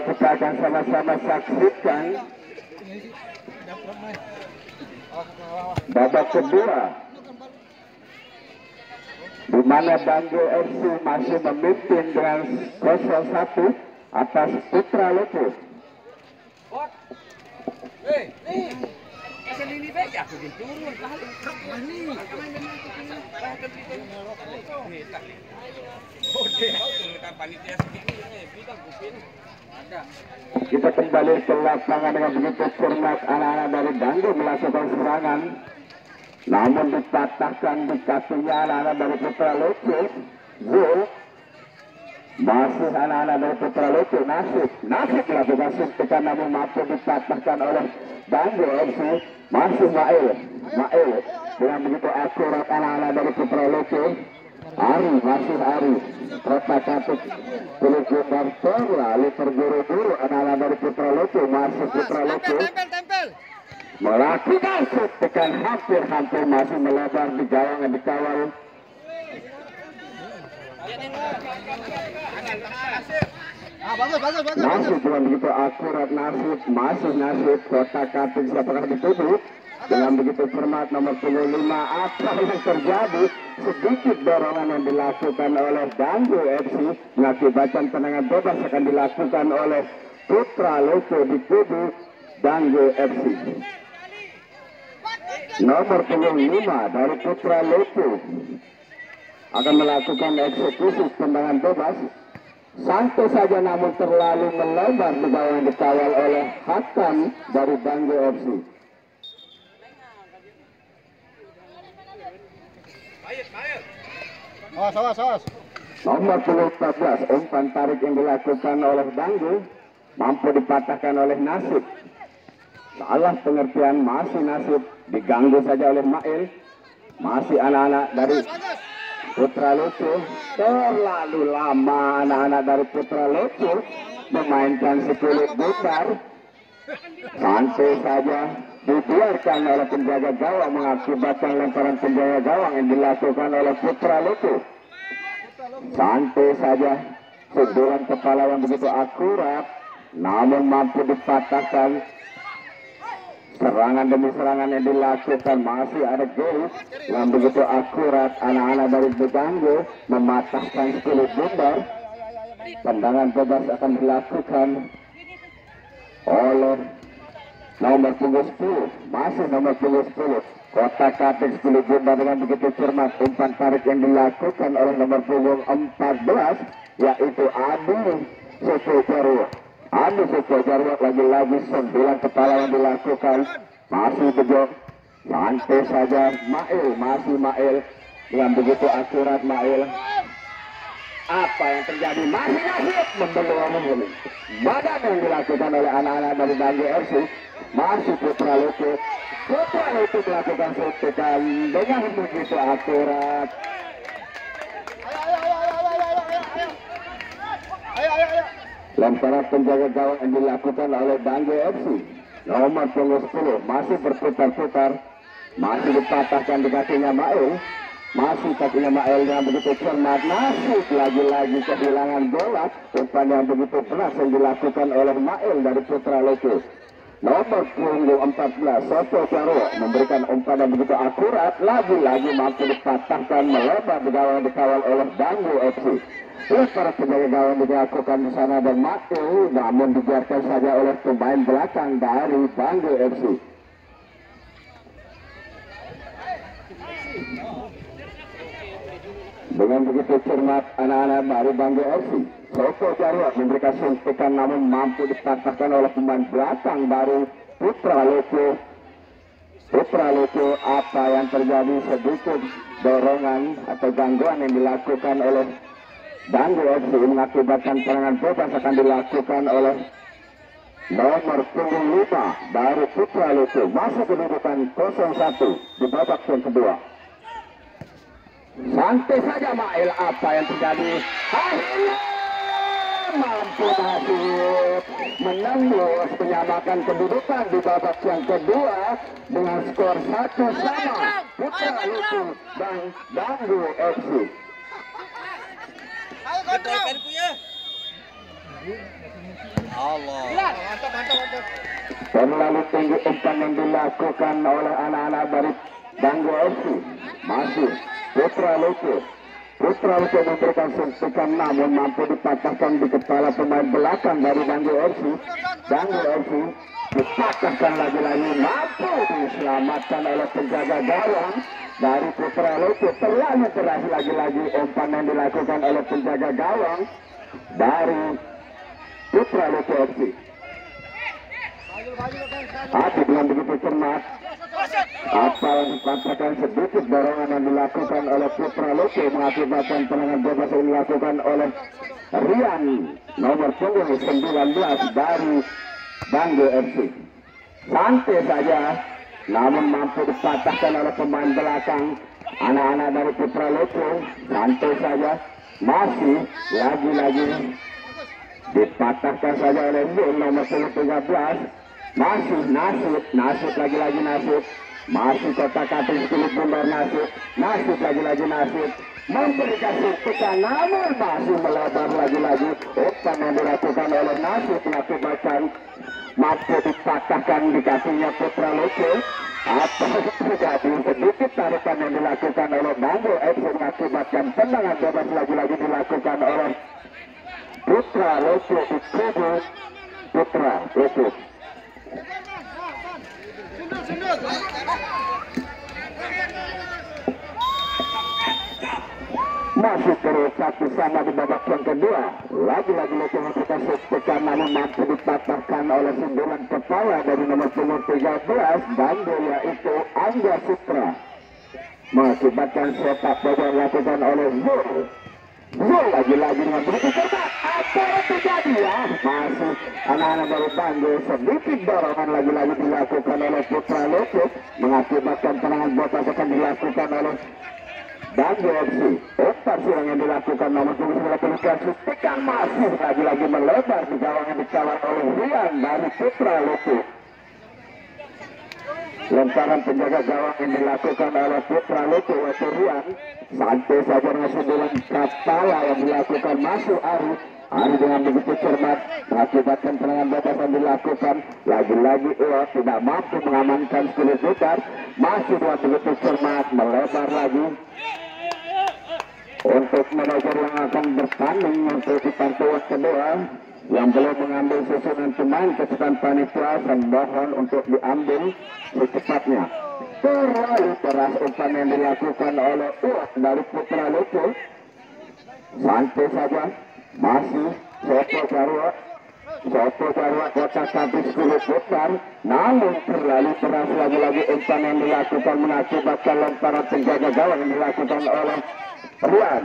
kita akan sama-sama saksikan babak kedua, di mana Banggo FC masih memimpin dengan 0-1 atas Putra Loko. Kita kembali ke lapangan dengan begitu cermat. Anak-anak dari Banggo melakukan serangan, namun dipatahkan di kakinya anak-anak dari Putra Loko. Gol. Masih anak-anak dari Putra Loko. Nasib melakukan suntikan, namun mampu dipatahkan oleh Banggo FC. Masih Mail dengan begitu akurat anak-anak dari Putra Loko. Ari Kota Katuk Pelikundan lalu terburu-buru anak-anak dari Putra Loko. Masih Putra Loko melakukan suntikan hampir masih melebar di gawang yang dikawal. Masih cuma begitu akurat Nasib Kota Katuk apakah ditutup dengan begitu cermat nomor 25. Apa yang terjadi? Sedikit dorongan yang dilakukan oleh Banggo FC mengakibatkan tendangan bebas akan dilakukan oleh Putra Loko di kubu Banggo FC. Nomor 25 dari Putra Loko akan melakukan eksekusi tendangan bebas. Santai saja namun terlalu melebar di bawah yang dikawal oleh Hakam dari Banggo FC. Awas. Nomor 14 umpan tarik yang dilakukan oleh Banggo mampu dipatahkan oleh Nasib. Salah pengertian, masih Nasib diganggu saja oleh Mail. Masih anak-anak dari Putra Loko. Terlalu lama anak-anak dari Putra Loko memainkan sekulit bundar. Santai saja dibiarkan oleh penjaga gawang mengakibatkan lemparan penjaga gawang yang dilakukan oleh Putra Loko. Santai saja, sunduran kepala yang begitu akurat namun mampu dipatahkan. Serangan demi serangan yang dilakukan, masih ada gol yang begitu akurat. Anak-anak dari Banggo mematahkan sekulit bundar. Tendangan bebas akan dilakukan oleh nomor 10. Masih nomor 10 Kota Katuk sekulit bundar dengan begitu cermat. Umpan tarik yang dilakukan oleh nomor 14 yaitu Adi Soko Jarwo. Lagi-lagi sembilan kepala yang dilakukan. Masih bejo. Santai saja Mail dengan begitu akurat Mail. Apa yang terjadi? Masih Nasib membelum badan yang dilakukan oleh anak-anak dari Banggo FC. Masih Putra Loko melakukan suntikan dengan begitu akurat. Lemparan penjaga gawang yang dilakukan oleh Banggo FC. Nomor 10 masih berputar-putar, masih dipatahkan di kakinya Mail. Masih kakinya Mail yang begitu cermat. Nasib lagi-lagi kehilangan bola. Umpan yang begitu keras yang dilakukan oleh Mail dari Putra Loko. Nomor 14 Soto Jarwo memberikan umpan yang begitu akurat. Lagi-lagi mampu dipatahkan melebar di gawang dikawal oleh Banggo FC. Para penjaga gawang dilakukan di sana dan Mail namun dibiarkan saja oleh pemain belakang dari Banggo FC. Dengan begitu cermat anak-anak dari Banggo FC. Soto Jarwo memberikan suntikan namun mampu dipatahkan oleh pemain belakang dari Putra Loko. Apa yang terjadi? Sedikit dorongan atau gangguan yang dilakukan oleh Banggo FC mengakibatkan serangan bebas akan dilakukan oleh nomor 25 dari Putra Loko. Masih kedudukan 0-1 di babak yang kedua. Santai saja Mail, apa yang terjadi? Akhirnya mampu Nasib menembus menyamakan kedudukan di babak yang kedua dengan skor 1-1 Putra Loko dan Banggo FC. Terlalu tinggi umpan yang dilakukan oleh anak-anak dari Banggo FC. Masih Putra Lucu memberikan suntikan namun mampu dipatahkan di kepala pemain belakang dari Banggo FC. Banggo FC dipatahkan lagi-lagi, mampu diselamatkan oleh penjaga gawang dari Putra Lucu. Terlalu keras lagi-lagi umpan yang dilakukan oleh penjaga gawang dari Putra Lucu FC. Tapi dengan begitu cermat, apa yang dikatakan sedikit dorongan yang dilakukan oleh Putra Lucu mengakibatkan tendangan bebas yang dilakukan oleh Rian nomor punggung 19 dari Banggo FC. Santai saja, namun mampu dipatahkan oleh pemain belakang anak-anak dari Putra Lucu. Santai saja, masih lagi-lagi dipatahkan saja oleh nomor 13. Masih Nasib lagi-lagi Nasib. Masih kotak-katik kulit bundar Nasib lagi-lagi Nasib. Memberikan suntikan namun masih melebar lagi-lagi. Umpan yang dilakukan oleh Nasib mengakibatkan mampu dipatahkan di kakinya Putra Lucu. Apa terjadi? Sedikit tarikan yang dilakukan oleh Banggo FC mengakibatkan tendangan bebas lagi-lagi dilakukan oleh Putra Lucu di kubu Putra Lucu. Masih terus satu sama di babak yang kedua. Lagi-lagi Lucu kita suntikan namun mampu dipatahkan oleh sundulan kepala dari nomor 13 Banggo, yaitu Angga Sutra. Mengakibatkan sepak bola dilakukan oleh Zul lagi-lagi dengan begitu cepat. Apa yang terjadi ya? Masih anak-anak dari Banggo, sedikit dorongan lagi-lagi dilakukan oleh Putra Lucu mengakibatkan tendangan bebas akan dilakukan oleh Banggo FC. Umpan silang yang dilakukan nomor 19 suntikan masih lagi-lagi melebar di gawang yang dikawal oleh Rian dari Putra Lucu. Lemparan penjaga gawang yang dilakukan oleh Putra Lucu yaitu Rian. Santai saja dengan sundulan kepala yang dilakukan masuk Ari dengan begitu cermat mengakibatkan tendangan bebas yang dilakukan. Lagi-lagi tidak mampu mengamankan kulit putar. Masih dengan begitu cermat melebar lagi untuk manajer yang akan bertanding untuk di pantauan kedua yang belum mengambil susunan pemain kecepatan panitia. Saya mohon untuk diambil secepatnya. Terlalu keras umpan yang dilakukan oleh dari Putra Lucu. Santai saja, masih Soto Jarwo kotak habis kulit putar, namun terlalu keras lagi-lagi umpan yang dilakukan mengakibatkan lemparan penjaga gawang yang dilakukan oleh Rian.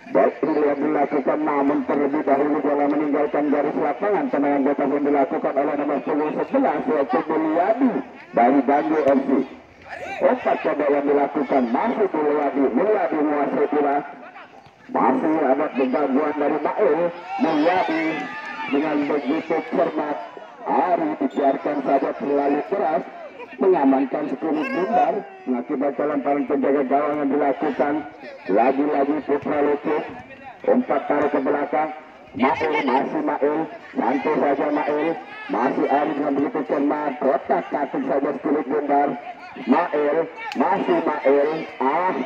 Baik yang dilakukan namun terlebih dahulu dalam meninggalkan garis lapangan. Tendangan bebas yang dilakukan oleh nomor 11 yaitu Mulyadi dari Banggo FC. Umpan coba yang dilakukan masih Mulyadi menguasai bola. Masih ada penggangguan dari Mail. Mulyadi dengan begitu cermat, Ari dibiarkan saja terlalu keras mengamankan sekulit bundar mengakibatkan lemparan penjaga gawang yang dilakukan. Lagi-lagi Putra Lucu umpan tarik ke belakang. Masih Mail, santai saja Mail. Masih Ari dengan begitu cermat, kotak-katik saja sekulit bundar. Masih Mail.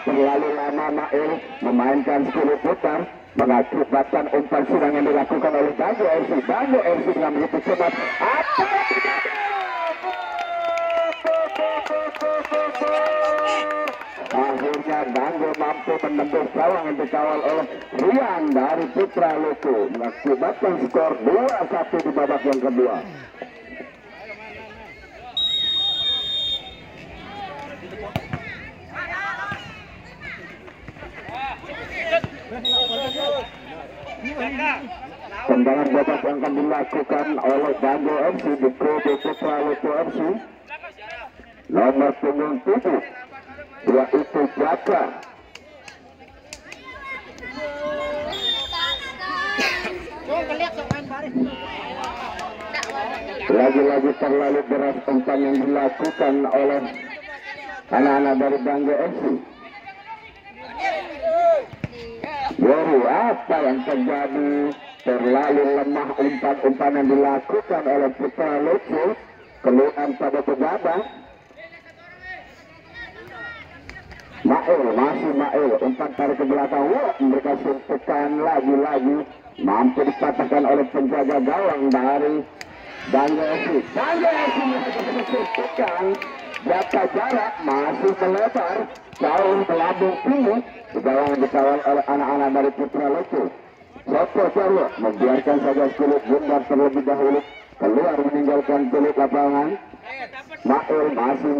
Terlalu lama Mail memainkan sekulit putar mengakibatkan umpan silang yang dilakukan oleh Banggo FC. Banggo FC dengan begitu cermat. Apa yang terjadi? Akhirnya Banggo mampu menembus gawang yang dikawal oleh Rian dari Putra Lucu mengakibatkan skor 2-1 di babak yang kedua. Tendangan bebas yang akan dilakukan oleh Banggo FC di kode Putra Lucu FC. Nomor punggung 7 yaitu Jaka. Lagi-lagi terlalu deras umpan yang dilakukan oleh anak-anak dari Banggo FC. Yori, apa yang terjadi? terlalu lemah umpan-umpan yang dilakukan oleh Putra Lucu, keluhan pada pejabat. Mail, masih Mail, umpan tarik ke belakang, mereka suntikan lagi-lagi, mampu dipatahkan oleh penjaga gawang dari Bangga FC. Bangga FC suntikan, jatah jarak masih melebar, jauh melambung tinggi, gawang dikawal oleh anak-anak dari Putra Lucu. Sopo Jarwo membiarkan saja kulit Bundar terlebih dahulu keluar meninggalkan kulit lapangan. Mail, masih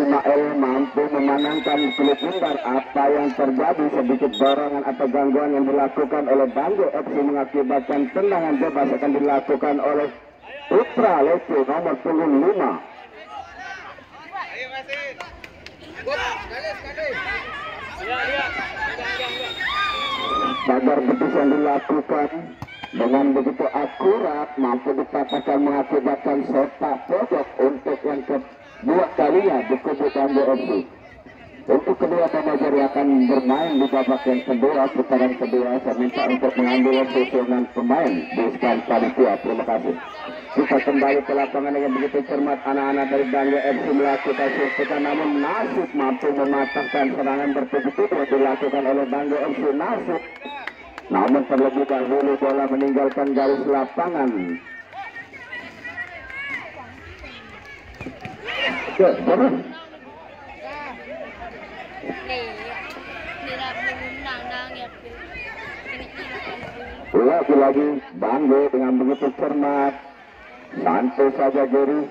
Mail mampu memenangkan kulit Bundar. Apa yang terjadi, sedikit dorongan atau gangguan yang dilakukan oleh Bangga FC mengakibatkan tendangan bebas akan dilakukan oleh Putra Lucu nomor punggung 5. Pagar betis yang dilakukan dengan begitu akurat mampu dikatakan mengakibatkan sepak pojok untuk yang kedua kalinya di kubu Bangga FC. Untuk kedua pemajar yang akan bermain di babak yang kedua, putaran kedua, saya minta untuk mengambil susunan pemain di skala panitia. Terima kasih. Kita kembali ke lapangan dengan begitu cermat, anak-anak dari Bangga FC melakukan suntikan, namun Nasib mampu mematahkan serangan bertubi-tubi dilakukan oleh Bangga FC. Nasib namun terlebih dahulu bola meninggalkan garis lapangan. Lagi-lagi Bangga dengan begitu cermat, santai saja Giri.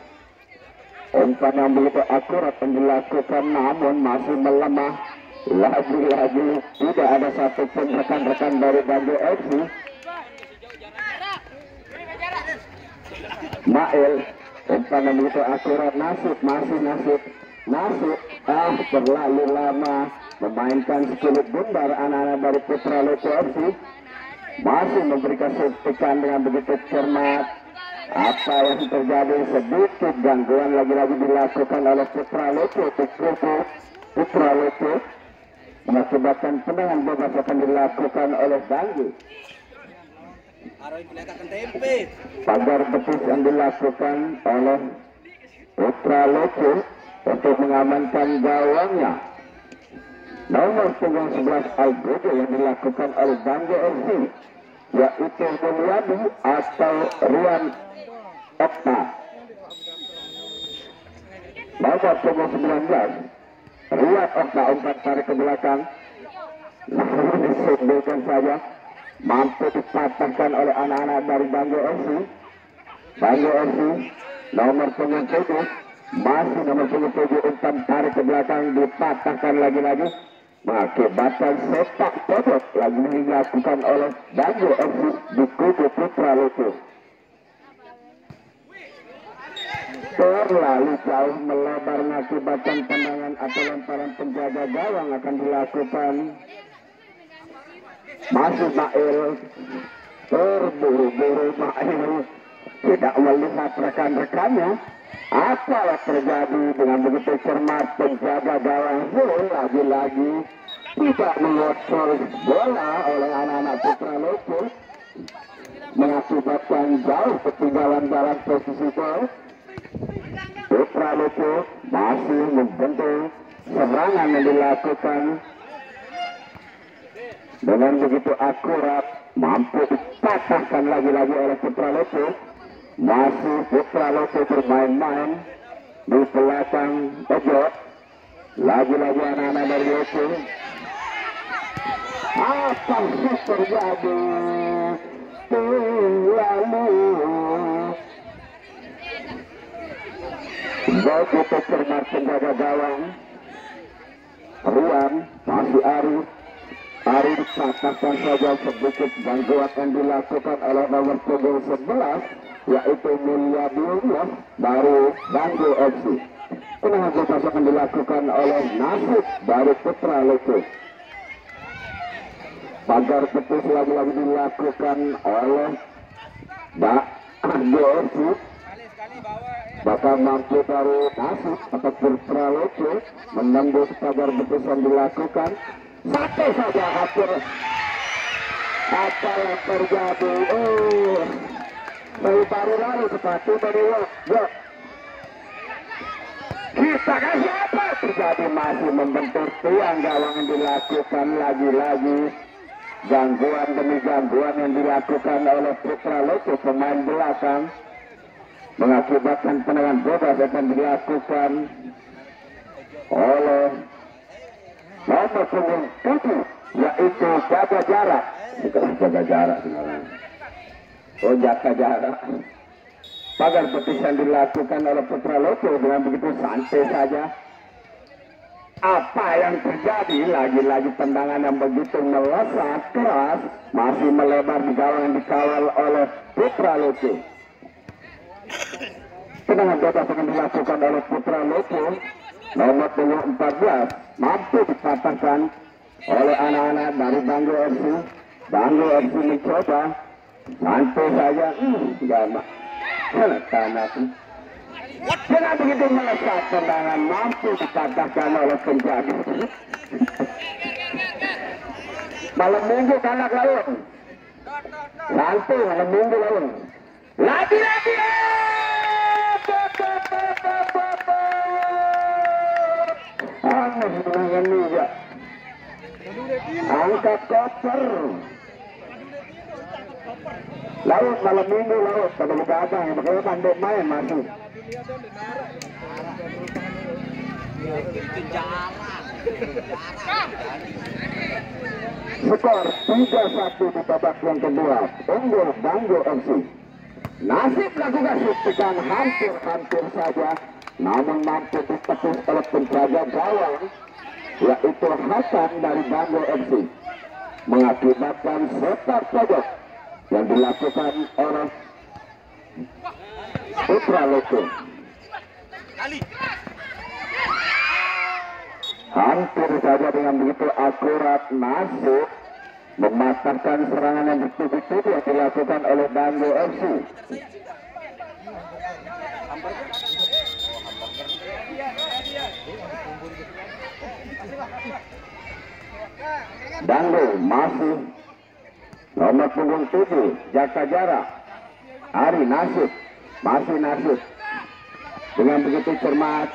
Umpan yang begitu akurat yang dilakukan namun masih melemah. Lagi-lagi tidak ada satupun rekan-rekan dari Bangga FC. Mail, umpan yang begitu akurat, Nasib, masih Nasib terlalu lama memainkan sekulit Bundar. Anak-anak dari Putra Lucu FC masih memberikan suntikan dengan begitu cermat. Apa yang terjadi, sedikit gangguan lagi-lagi dilakukan oleh Putra Lucu. Putra Lucu mengakibatkan tendangan bebas akan dilakukan oleh Bangga. Pagar betis yang dilakukan oleh Putra Lucu untuk mengamankan gawangnya. Nomor punggung 11 Algodo yang dilakukan oleh Bangga FC, yaitu Mulyadi atau Rian Okta. Nomor punggung 19 Rian Okta, umpan tarik ke belakang, namun disundulkan saja, mampu dipatahkan oleh anak-anak dari Bangga FC. Bangga FC nomor punggung 7, masih nomor punggung 7, umpan tarik ke belakang dipatahkan lagi-lagi, mengakibatkan sepak pojok lagi dilakukan oleh Bangga FC di kubu Putra Lucu. Terlalu jauh melebar mengakibatkan tendangan atau lemparan penjaga gawang akan dilakukan. Masih Mail, terburu-buru Mail, tidak melihat rekan-rekannya. Apa yang terjadi, dengan begitu cermat penjaga gawang lagi-lagi tidak mengontrol bola oleh anak-anak Putra Lucu, mengakibatkan jauh ketinggalan dalam posisi gol. Putra Lucu masih membentuk serangan yang dilakukan dengan begitu akurat, mampu dipatahkan lagi-lagi oleh Putra Lucu. Masih Putra Lucu bermain-main di belakang pojok, lagi-lagi anak-anak dari Lucu. Apa yang terjadi? Lalu begitu cermat penjaga gawang Rian, masih Ari dipatahkan saja, sedikit gangguan yang dilakukan oleh nomor punggung 11, yaitu Mulyadi dari Bangga FC. Tendangan bebas akan dilakukan oleh Nasib dari Putra Lucu. Pagar betis lagi-lagi dilakukan oleh Bangga FC. Bakal mampu dari Nasib atau Putra Lucu menembus pagar betis yang dilakukan. Satu saja hampir Apa yang terjadi? Baru lalu sepatu dari Yuk. Kita kasih apa terjadi, masih membentur tiang gawang yang dilakukan lagi-lagi. Gangguan demi gangguan yang dilakukan oleh Putra Loco pemain belakang, mengakibatkan tendangan bebas akan dilakukan oleh nomor punggung 7, yaitu jaga jarak. Bukan jaga jarak sekarang. Oh, jaga jarak. Pagar betis yang dilakukan oleh Putra Loco dengan begitu santai saja. Apa yang terjadi? Lagi-lagi tendangan yang begitu melesat keras, masih melebar di gawang yang dikawal oleh Putra Loco. Tendangan bebas akan dilakukan oleh Putra Loco. Nomor punggung 14 mampu dipatahkan oleh anak-anak dari Banggo FC. Banggo FC mencoba santai saja, enggak tanah. Dengan begitu melesat tendangan mampu dipatahkan oleh penjaga. Malam minggu kanak lawan. Santai malam minggu lawan. Lagi-lagi. Dengan juga. Angkat koper. Laut malam minggu laut pada begadang, makanya pandai main masuk. Skor 3-1 di babak yang kedua, unggul Banggo FC. Nasib lakukan suntikan hampir saja, namun mampu ditepis oleh penjaga gawang, yaitu Hasan dari Banggo FC, mengakibatkan sepak pojok yang dilakukan oleh Putra Loco. Hampir saja dengan begitu akurat Nasib mematahkan serangan yang bertubi-tubi yang dilakukan oleh Banggo FC. Banggo masih nomor punggung 7 jaga jarak. Ari Nasib, masih Nasib dengan begitu cermat.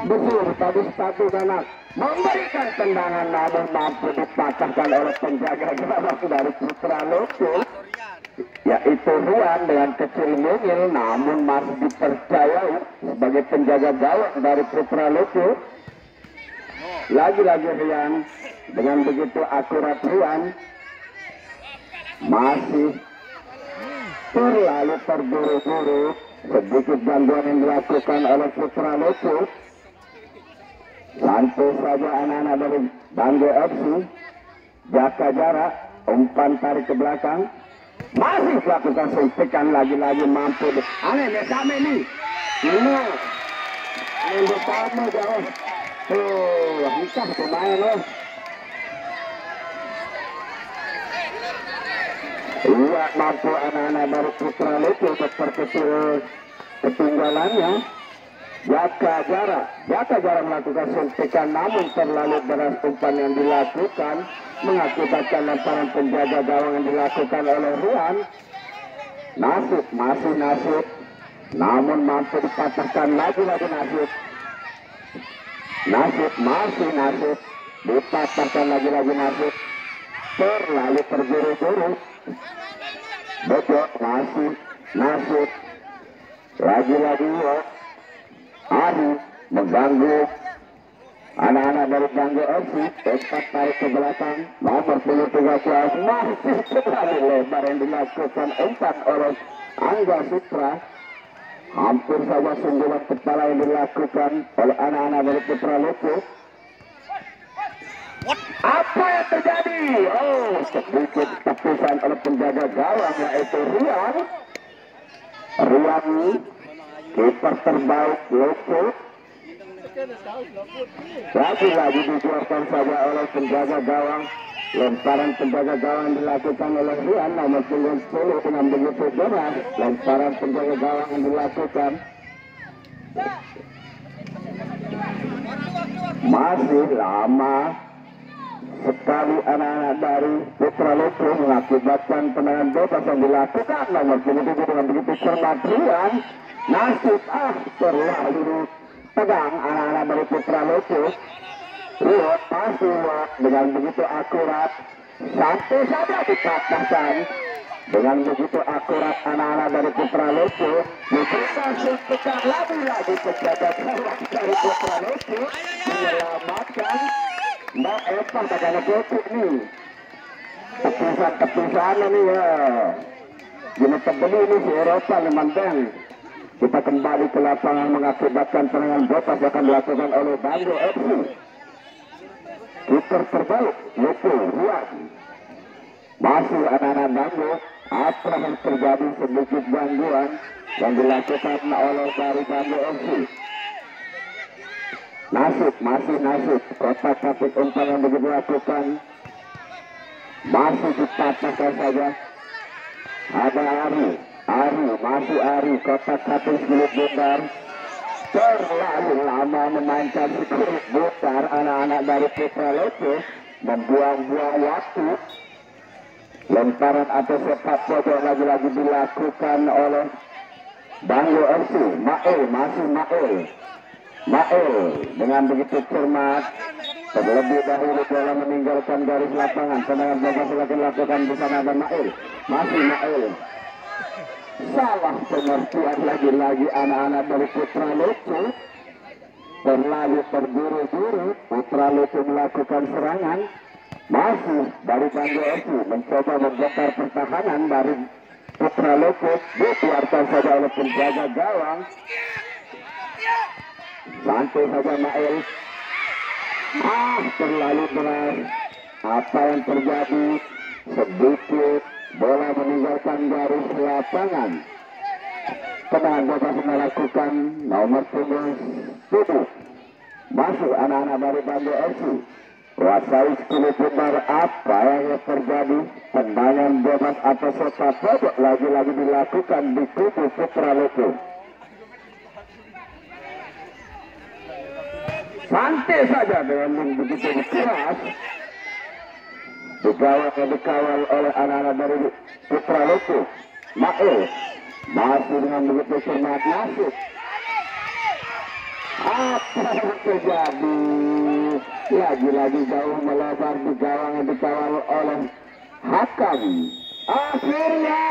Betul, tadi sepatu kanan memberikan tendangan, namun mampu dipatahkan oleh penjaga gawang dari Putra Loco, yaitu Rian dengan kecil mungil, namun masih dipercayai sebagai penjaga gawang dari Putra Loco. Lagi-lagi Rian dengan begitu akurat. Rian masih terlalu terburu-buru, sedikit gangguan yang dilakukan oleh Putra Loco. Santai saja anak-anak dari Banggo FC. Jaga jarak, umpan tarik ke belakang, masih melakukan suntikan, lagi-lagi mampu. Aneh sama ini minggu tamu jauh. Nikah pemain loh. Iya, mampu anak-anak dari Putra Loco terkecil ketinggalannya. Jaga jarak melakukan suntikan, namun terlalu deras umpan yang dilakukan, mengakibatkan lemparan penjaga gawang yang dilakukan oleh Rian. Nasib, masih Nasib, namun mampu dipatahkan lagi-lagi Nasib. Nasib, masih Nasib, dipatahkan lagi-lagi Nasib. Terlalu terburu-buru. Betul, masih Nasib. Lagi-lagi ya. Ari mengganggu anak-anak dari Banggo FC. Tempat tarik ke belakang, nomor 13 masih terlalu lebar yang dilakukan umpan oleh Angga Sutra. Hampir saja sundulan kepala yang dilakukan oleh anak-anak dari Putra Loco. Apa yang terjadi? Sedikit tepisan oleh penjaga gawang, yaitu Rian. Rian, kiper terbaik Loco. Lagi-lagi dikeluarkan saja oleh penjaga gawang. Lemparan penjaga gawang dilakukan oleh Rian, nomor punggung 10, dengan begitu deras. Lemparan penjaga gawang yang dilakukan. Masih lama sekali anak-anak dari Putra Loko mengakibatkan tendangan bebas yang dilakukan. Nomor 27 dengan begitu cermat Rian Nasib terlalu tegang anak-anak dari Putra Loko. Rian masih dengan begitu akurat sampai saja dipatahkan. Dengan begitu akurat anak-anak dari Putra Loko diberikan suntikan lagi penjaga gawang dari Putra Loko menyelamatkan Mbak Eva pada ketik nih. Tepisan ini ya. Gini tebeli ini si Eropa Lemanteng. Kita kembali ke lapangan mengakibatkan serangan bebas akan dilakukan oleh Banggo FC. Kiper terbalik Loko Rian. Masih anak-anak Banggo. Apa yang terjadi sedikit gangguan yang dilakukan oleh dari Banggo FC. Masih nasib kotak kapit umpan yang begitu dilakukan masih dipatahkan saja. Ada Ari kotak kapit milik Bundar terlalu lama memainkan sekurit Bundar. Anak-anak dari Putra Loko membuang-buang waktu. Lemparan atau sepak pojok lagi-lagi dilakukan oleh Banggo FC. Mael dengan begitu cermat terlebih dahulu dalam meninggalkan garis lapangan. Tendangan bebas lagi dilakukan di sana ada Mael. Masih Mael. Salah pengertian lagi-lagi anak-anak dari Putra Loko. Terlalu terburu-buru Putra Loko melakukan serangan. Masih dari Banggo FC mencoba membongkar pertahanan dari Putra Loko. Dikeluarkan saja oleh penjaga gawang. Santai saja Mael. Terlalu berat. Apa yang terjadi? Sedikit bola meninggalkan garis lapangan. Tendangan bebas melakukan nomor 7. Masuk anak-anak dari Banggo FC. Kuasai skill Bundar. Apa yang terjadi? Tendangan bebas atau sepak pojok lagi-lagi dilakukan di tubuh Putra Loko. Santai saja dengan begitu keras. Dikawal oleh anak-anak dari Putra Loko. Mael masih dengan begitu cermat Nasib. Apa yang terjadi? Lagi-lagi jauh melebar di gawang yang dikawal oleh Hakam. Akhirnya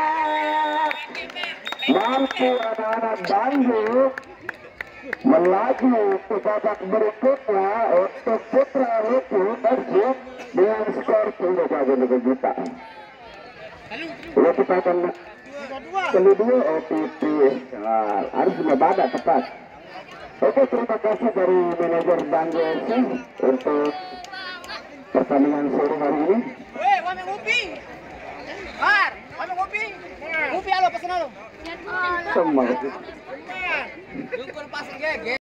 mampu anak-anak Banggo melaju ke babak berikutnya untuk Putra Loko tersebut dengan skor 3 juta. Kalau kita akan kedua OTP harus membadak tepat. Oke, terima kasih dari manajer Banggo FC untuk pertandingan sore hari ini. Semua.